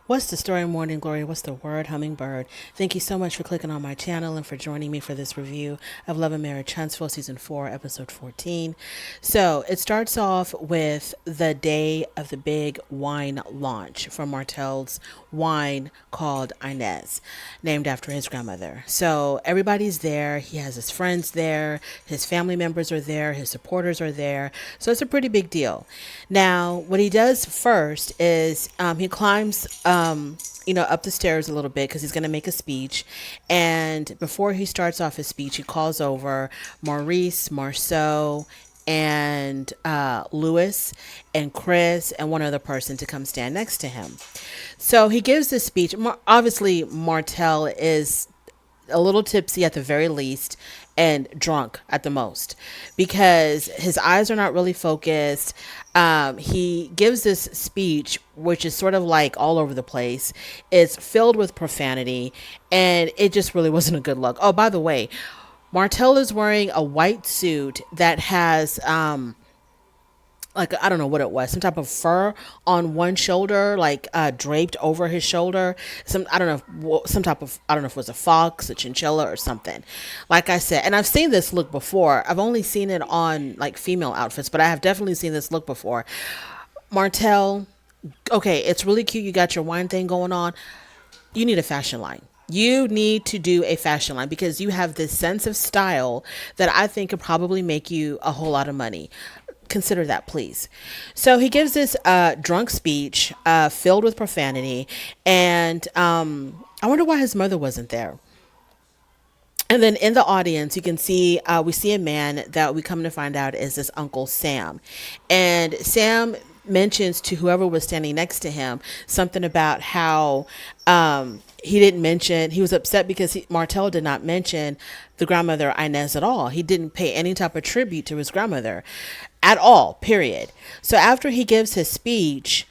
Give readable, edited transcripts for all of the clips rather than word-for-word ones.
What's the story, Morning Glory? What's the word, Hummingbird? Thank you so much for clicking on my channel and for joining me for this review of Love and Marriage Huntsville Season 4, Episode 14. So it starts off with the day of the big wine launch from Martel's wine called Inez, named after his grandmother. So everybody's there. He has his friends there. His family members are there. His supporters are there. So it's a pretty big deal. Now, what he does first is he climbs up the stairs a little bit because he's going to make a speech. And before he starts off his speech, he calls over Maurice, Marceau, and Lewis and Chris and one other person to come stand next to him. So he gives this speech. Obviously, Martel is a little tipsy at the very least and drunk at the most because his eyes are not really focused. He gives this speech, which is sort of like all over the place. It's filled with profanity, and it just really wasn't a good look. Oh, by the way, Martel is wearing a white suit that has like I don't know what it was, some type of fur on one shoulder, like draped over his shoulder. Some I don't know, some type of I don't know if it was a fox, a chinchilla, or something. Like I said, and I've seen this look before. I've only seen it on like female outfits, but I have definitely seen this look before. Martel, okay, it's really cute. You got your wine thing going on. You need a fashion line. You need to do a fashion line because you have this sense of style that I think could probably make you a whole lot of money. Consider that, please. So he gives this drunk speech filled with profanity, and I wonder why his mother wasn't there. And then in the audience, you can see we see a man that we come to find out is this Uncle Sam, and Sam mentions to whoever was standing next to him something about how he didn't mention he was upset because Martel did not mention the grandmother Inez at all. He didn't pay any type of tribute to his grandmother at all. Period. So after he gives his speech,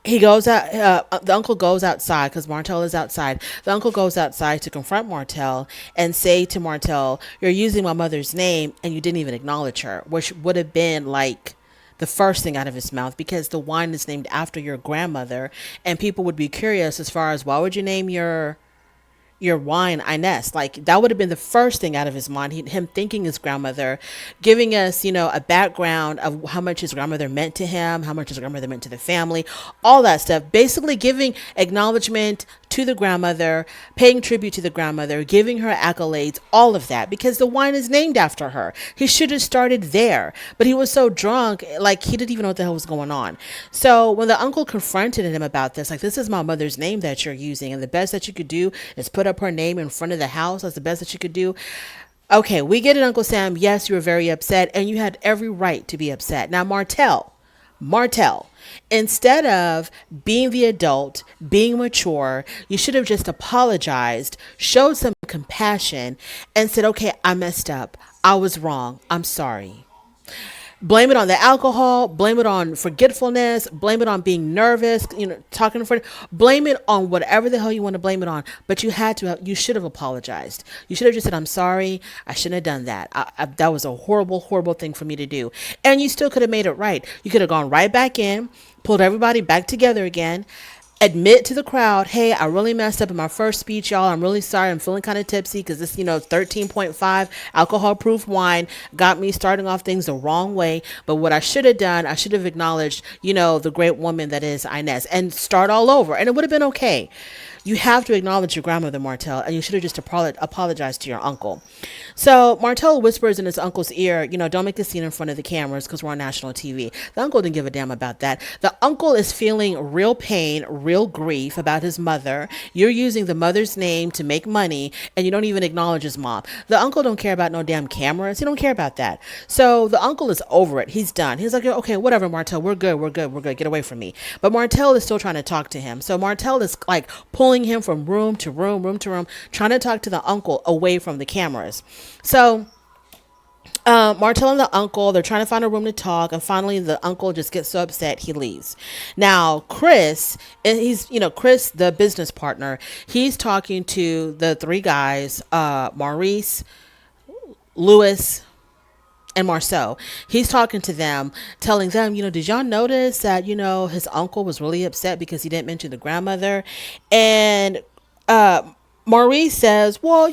he goes out. The uncle goes outside because Martel is outside. The uncle goes outside to confront Martel and say to Martel, "You're using my mother's name and you didn't even acknowledge her," which would have been like the first thing out of his mouth because the wine is named after your grandmother, and people would be curious as far as why would you name your wine Inez. Like that would have been the first thing out of his mind. Him thinking his grandmother, giving us, a background of how much his grandmother meant to him, how much his grandmother meant to the family, all that stuff. Basically giving acknowledgement to the grandmother, paying tribute to the grandmother, giving her accolades, all of that, because the wine is named after her. He should have started there, but he was so drunk, like he didn't even know what the hell was going on. So when the uncle confronted him about this, like, this is my mother's name that you're using, and the best that you could do is put up her name in front of the house. That's the best that you could do. Okay, we get it, Uncle Sam. Yes, you were very upset, and you had every right to be upset. Now, Martel, instead of being the adult, being mature, you should have just apologized, showed some compassion, and said, okay, I messed up. I was wrong. I'm sorry. Blame it on the alcohol, blame it on forgetfulness, blame it on being nervous, talking in front, blame it on whatever the hell you want to blame it on. But you should have apologized. You should have just said, I'm sorry, I shouldn't have done that. That was a horrible, horrible thing for me to do. And you still could have made it right. You could have gone right back in, pulled everybody back together again, admit to the crowd, hey, I really messed up in my first speech, y'all. I'm really sorry. I'm feeling kind of tipsy because this, 13.5 alcohol proof wine got me starting off things the wrong way. But what I should have done, I should have acknowledged, the great woman that is Inez, and start all over. And it would have been okay. You have to acknowledge your grandmother, Martel, and you should have just apologized to your uncle. So Martel whispers in his uncle's ear, don't make a scene in front of the cameras because we're on national TV. The uncle didn't give a damn about that. The uncle is feeling real pain, real grief about his mother. You're using the mother's name to make money, and you don't even acknowledge his mom. The uncle don't care about no damn cameras. He don't care about that. So the uncle is over it. He's done. He's like, okay, whatever, Martel, we're good. Get away from me. But Martel is still trying to talk to him. So Martel is like pulling him from room to room, trying to talk to the uncle away from the cameras. So Martel and the uncle, they're trying to find a room to talk, and finally the uncle just gets so upset he leaves. Now Chris, and he's Chris, the business partner, he's talking to the three guys, Maurice, Lewis, and Marceau. He's talking to them, telling them, did y'all notice that, his uncle was really upset because he didn't mention the grandmother? And Maurice says, well,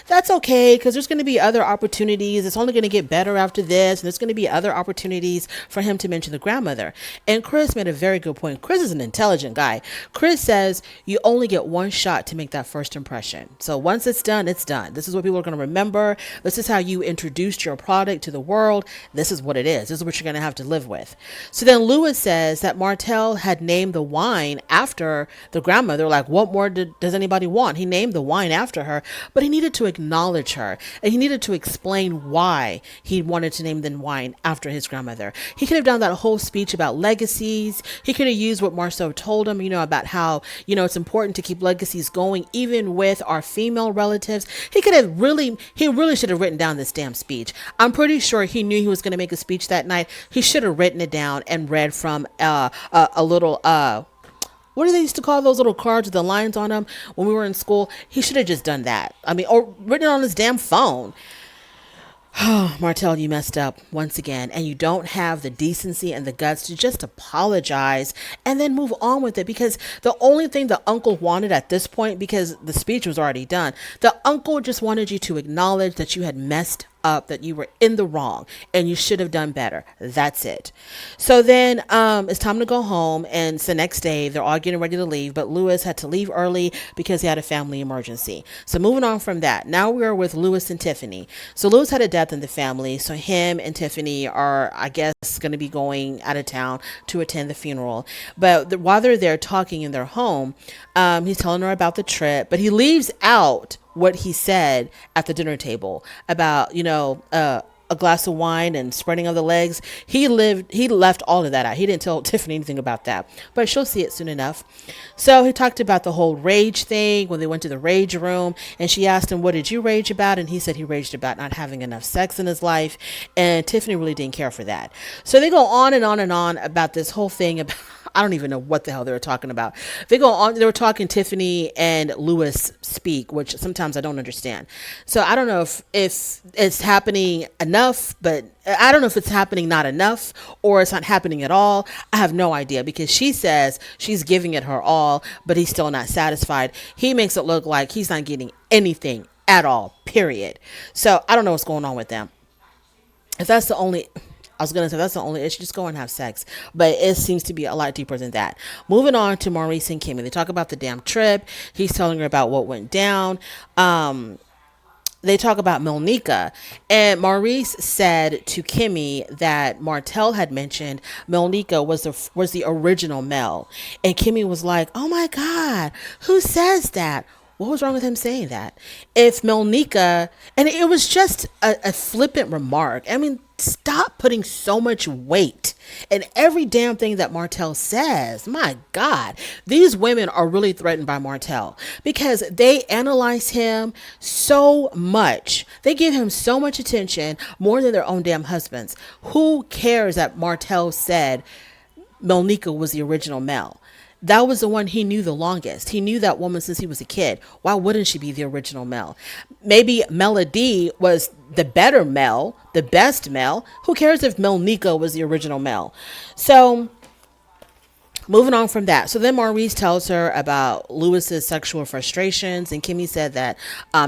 that's okay because there's going to be other opportunities. It's only going to get better after this. And there's going to be other opportunities for him to mention the grandmother. And Chris made a very good point. Chris is an intelligent guy. Chris says you only get one shot to make that first impression. So once it's done, it's done. This is what people are going to remember. This is how you introduced your product to the world. This is what it is. This is what you're going to have to live with. So then Lewis says that Martel had named the wine after the grandmother. Like, what more does anybody want? He named the wine after her, but he needed to acknowledge her, and he needed to explain why he wanted to name the wine after his grandmother. He could have done that whole speech about legacies. He could have used what Marceau told him, about how, it's important to keep legacies going, even with our female relatives. He really should have written down this damn speech. I'm pretty sure he knew he was going to make a speech that night. He should have written it down and read from a little what do they used to call those little cards with the lines on them when we were in school? He should have just done that. Or written it on his damn phone. Martel, you messed up once again, and you don't have the decency and the guts to just apologize and then move on with it, because the only thing the uncle wanted at this point, because the speech was already done, the uncle just wanted you to acknowledge that you had messed up, that you were in the wrong and you should have done better. That's it. So then it's time to go home, and it's the next day. They're all getting ready to leave, but Lewis had to leave early because he had a family emergency. So moving on from that, now we're with Lewis and Tiffany. So Lewis had a death in the family, so him and Tiffany are, I guess, going to be going out of town to attend the funeral. But while they're there talking in their home, he's telling her about the trip, but he leaves out what he said at the dinner table about, a glass of wine and spreading of the legs. He left all of that out. He didn't tell Tiffany anything about that, but she'll see it soon enough. So he talked about the whole rage thing when they went to the rage room, and she asked him, what did you rage about? And he said he raged about not having enough sex in his life. And Tiffany really didn't care for that. So they go on and on and on about this whole thing about, I don't even know what the hell they were talking about. They were talking, Tiffany and Lewis speak, which sometimes I don't understand. So I don't know if it's happening enough, but I don't know if it's happening not enough or it's not happening at all. I have no idea, because she says she's giving it her all, but he's still not satisfied. He makes it look like he's not getting anything at all, period. So I don't know what's going on with them. If that's the only... I was going to say that's the only issue. Just go and have sex. But it seems to be a lot deeper than that. Moving on to Maurice and Kimmy. They talk about the damn trip. He's telling her about what went down. They talk about Melnika. And Maurice said to Kimmy that Martel had mentioned Melnika was the original Mel. And Kimmy was like, oh my God, who says that? What was wrong with him saying that? If Melnika, and it was just a flippant remark. Stop putting so much weight in every damn thing that Martel says. My God, these women are really threatened by Martel because they analyze him so much. They give him so much attention, more than their own damn husbands. Who cares that Martel said Melnika was the original Mel? That was the one he knew the longest. He knew that woman since he was a kid. Why wouldn't she be the original Mel? Maybe Melody was the better Mel, the best Mel. Who cares if Melnika was the original Mel? So moving on from that. So then Maurice tells her about Lewis's sexual frustrations. And Kimmy said that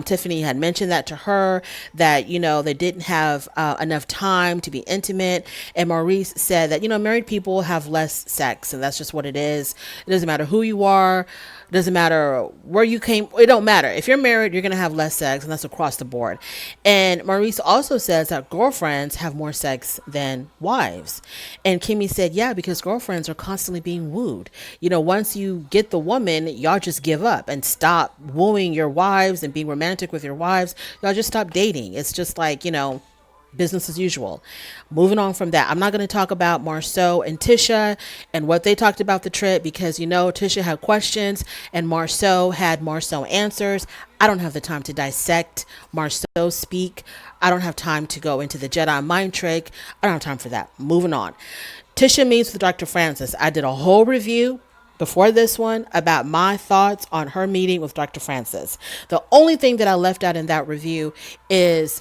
Tiffany had mentioned that to her, that, they didn't have enough time to be intimate. And Maurice said that, married people have less sex, and that's just what it is. It doesn't matter who you are. It doesn't matter where you came. It don't matter. If you're married, you're going to have less sex, and that's across the board. And Maurice also says that girlfriends have more sex than wives. And Kimmy said, yeah, because girlfriends are constantly being wooed. Once you get the woman, y'all just give up and stop wooing your wives and being romantic with your wives. Y'all just stop dating. It's just like, business as usual. Moving on from that, I'm not going to talk about Marceau and Tisha and what they talked about the trip, because Tisha had questions and Marceau had Marceau answers. I don't have the time to dissect Marceau speak. I don't have time to go into the Jedi mind trick. I don't have time for that. Moving on. Tisha meets with Dr. Francis. I did a whole review before this one about my thoughts on her meeting with Dr. Francis. The only thing that I left out in that review is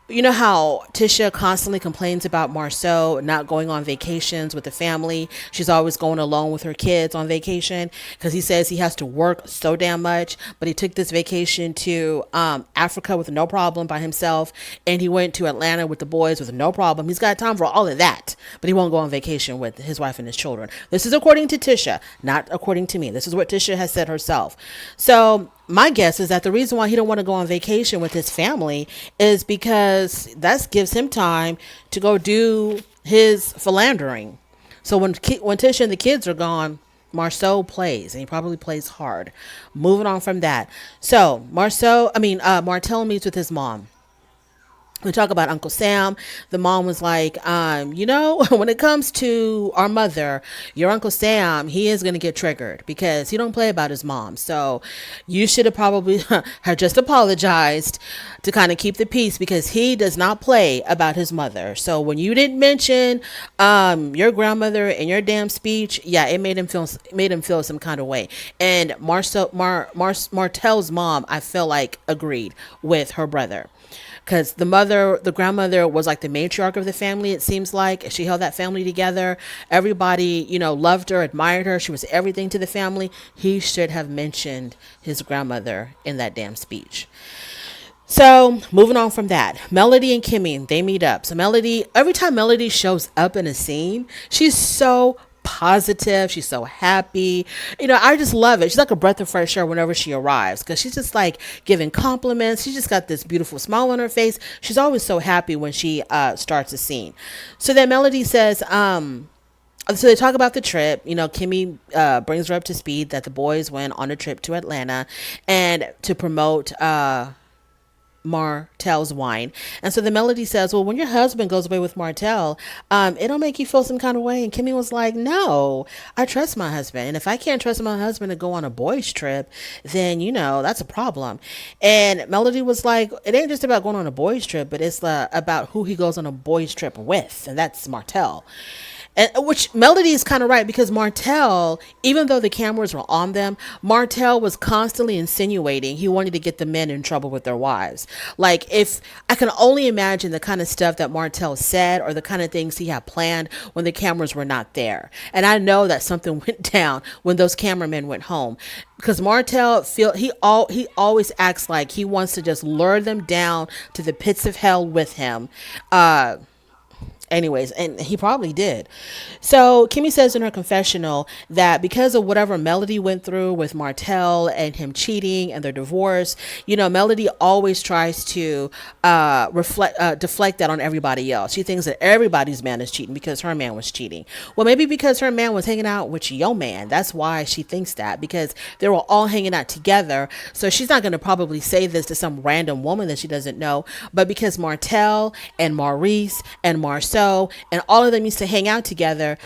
You know how Tisha constantly complains about Marceau not going on vacations with the family? She's always going alone with her kids on vacation because he says he has to work so damn much. But he took this vacation to Africa with no problem by himself, and he went to Atlanta with the boys with no problem. He's got time for all of that, but he won't go on vacation with his wife and his children. This is according to Tisha, not according to me. This is what Tisha has said herself. So my guess is that the reason why he don't want to go on vacation with his family is because that gives him time to go do his philandering. So when Tisha and the kids are gone, Marceau plays, and he probably plays hard. Moving on from that, so Martel meets with his mom. We talk about Uncle Sam. The mom was like, when it comes to our mother, your Uncle Sam, he is going to get triggered because he don't play about his mom. So you should have probably had just apologized to kind of keep the peace because he does not play about his mother. So when you didn't mention your grandmother in your damn speech, yeah, it made him feel some kind of way. And Martel's mom, I feel like, agreed with her brother because the grandmother was like the matriarch of the family. It seems like she held that family together. Everybody, loved her, admired her. She was everything to the family. He should have mentioned his grandmother in that damn speech. So moving on from that, Melody and Kimmy, they meet up. So Melody, every time Melody shows up in a scene, she's so positive. She's so happy. I just love it. She's like a breath of fresh air whenever she arrives because she's just like giving compliments. She's just got this beautiful smile on her face. She's always so happy when she starts a scene. So then Melody says, so they talk about the trip. Kimmy brings her up to speed that the boys went on a trip to Atlanta and to promote Martel's wine. And so the Melody says, well, when your husband goes away with Martel, it'll make you feel some kind of way. And Kimmy was like, no, I trust my husband. And if I can't trust my husband to go on a boys trip, then, that's a problem. And Melody was like, it ain't just about going on a boys trip, but it's about who he goes on a boys trip with. And that's Martel. And which Melody is kind of right because Martel, even though the cameras were on them, Martel was constantly insinuating he wanted to get the men in trouble with their wives. Like, if I can only imagine the kind of stuff that Martel said or the kind of things he had planned when the cameras were not there. And I know that something went down when those cameramen went home because Martel he always acts like he wants to just lure them down to the pits of hell with him. Anyways, and he probably did. So Kimmy says in her confessional that because of whatever Melody went through with Martel and him cheating and their divorce, Melody always tries to deflect that on everybody else. She thinks that everybody's man is cheating because her man was cheating. Well, maybe because her man was hanging out with your man. That's why she thinks that, because they were all hanging out together. So she's not going to probably say this to some random woman that she doesn't know, but because Martel and Maurice and Marceau and all of them used to hang out together.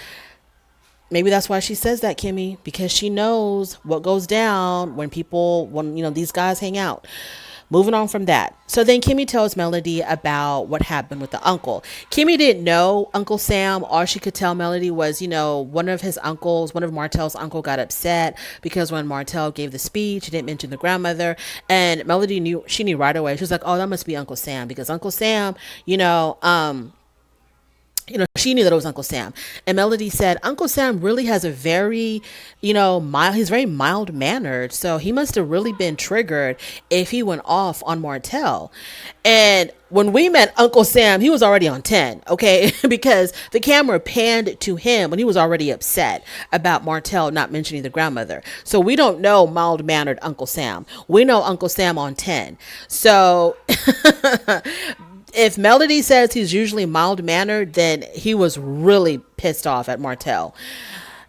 Maybe that's why she says that, Kimmy, because she knows what goes down when these guys hang out. Moving on from that. So then Kimmy tells Melody about what happened with the uncle. Kimmy didn't know Uncle Sam. All she could tell Melody was, one of Martel's uncle got upset because when Martel gave the speech, he didn't mention the grandmother. And Melody knew right away. She was like, oh, that must be Uncle Sam because Uncle Sam, she knew that it was Uncle Sam. And Melody said, Uncle Sam really has a very, he's very mild mannered. So he must have really been triggered if he went off on Martel. And when we met Uncle Sam, he was already on 10, okay? Because the camera panned to him when he was already upset about Martel not mentioning the grandmother. So we don't know mild mannered Uncle Sam. We know Uncle Sam on 10. So if Melody says he's usually mild-mannered, then he was really pissed off at Martel.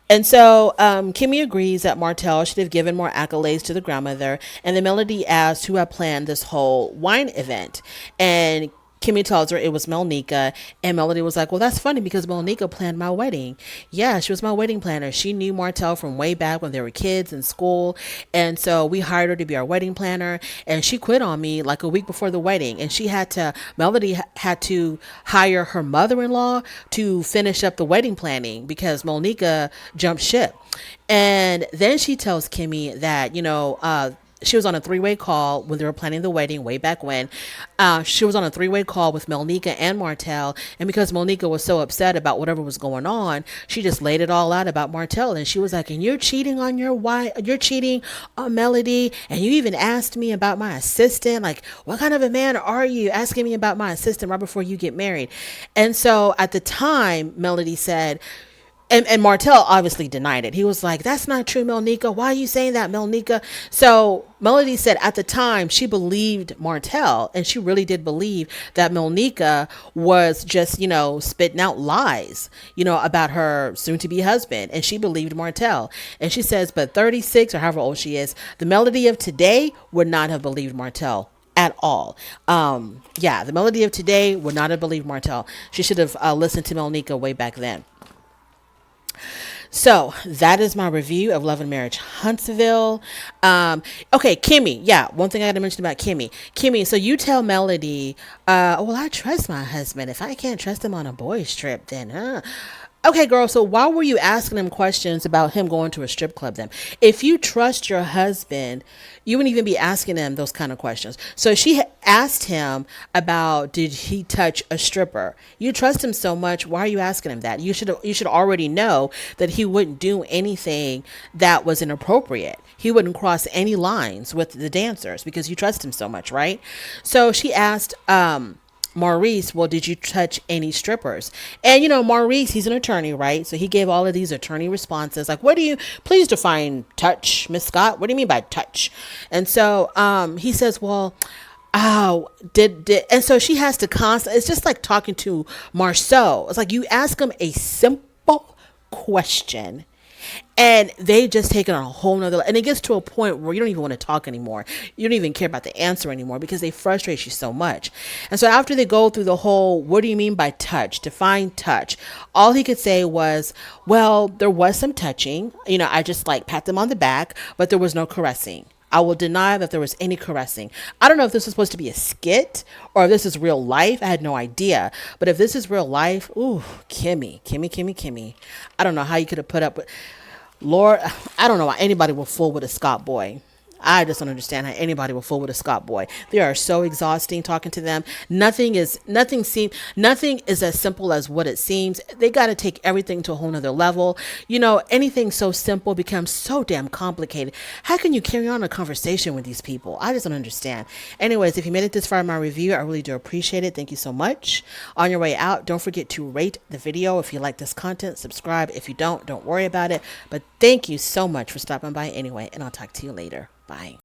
And so Kimmy agrees that Martel should have given more accolades to the grandmother. And then Melody asks who had planned this whole wine event. And Kimmy tells her it was Melnika, and Melody was like, well, that's funny because Melnika planned my wedding. Yeah, she was my wedding planner. She knew Martel from way back when they were kids in school, and so we hired her to be our wedding planner, and she quit on me like a week before the wedding, and Melody had to hire her mother-in-law to finish up the wedding planning because Melnika jumped ship. And then she tells Kimmy that, she was on a three-way call when they were planning the wedding way back when. She was on a three-way call with Melnika and Martel, and because Melnika was so upset about whatever was going on, she just laid it all out about Martel, and she was like, and you're cheating on your wife, you're cheating on Melody, and you even asked me about my assistant. Like, what kind of a man are you asking me about my assistant right before you get married? And so at the time, Melody said, and Martel obviously denied it. He was like, that's not true, Melnika. Why are you saying that, Melnika? So Melody said at the time she believed Martel, and she really did believe that Melnika was just, spitting out lies, about her soon to be husband. And she believed Martel. And she says, but 36 or however old she is, the Melody of today would not have believed Martel at all. The Melody of today would not have believed Martel. She should have listened to Melnika way back then. So that is my review of Love and Marriage Huntsville. Okay, Kimmy. Yeah, one thing I got to mention about Kimmy. Kimmy, so you tell Melody, well, I trust my husband. If I can't trust him on a boys trip, then okay, girl, so why were you asking him questions about him going to a strip club then? If you trust your husband, you wouldn't even be asking him those kind of questions. So she asked him about, did he touch a stripper? You trust him so much. Why are you asking him that? You should already know that he wouldn't do anything that was inappropriate. He wouldn't cross any lines with the dancers because you trust him so much, right? So she asked, Maurice, well, did you touch any strippers? And Maurice, he's an attorney, right? So he gave all of these attorney responses like, please define touch, Miss Scott. What do you mean by touch? And so he says, well, and so she has to it's just like talking to Marceau. It's like you ask him a simple question and they just take it on a whole nother, and it gets to a point where you don't even want to talk anymore. You don't even care about the answer anymore because they frustrate you so much. And so after they go through the whole, what do you mean by touch? Define touch. All he could say was, well, there was some touching. I just like pat them on the back, but there was no caressing. I will deny that there was any caressing. I don't know if this is supposed to be a skit or if this is real life. I had no idea. But if this is real life, ooh, Kimmy. I don't know how you could have put up with, Lord, I don't know why anybody will fool with a Scott boy. I just don't understand how anybody will fool with a Scott boy. They are so exhausting talking to them. Nothing is as simple as what it seems. They got to take everything to a whole nother level. Anything so simple becomes so damn complicated. How can you carry on a conversation with these people? I just don't understand. Anyways, if you made it this far in my review, I really do appreciate it. Thank you so much. On your way out, don't forget to rate the video if you like this content. Subscribe. If you don't worry about it. But thank you so much for stopping by anyway, and I'll talk to you later. Bye.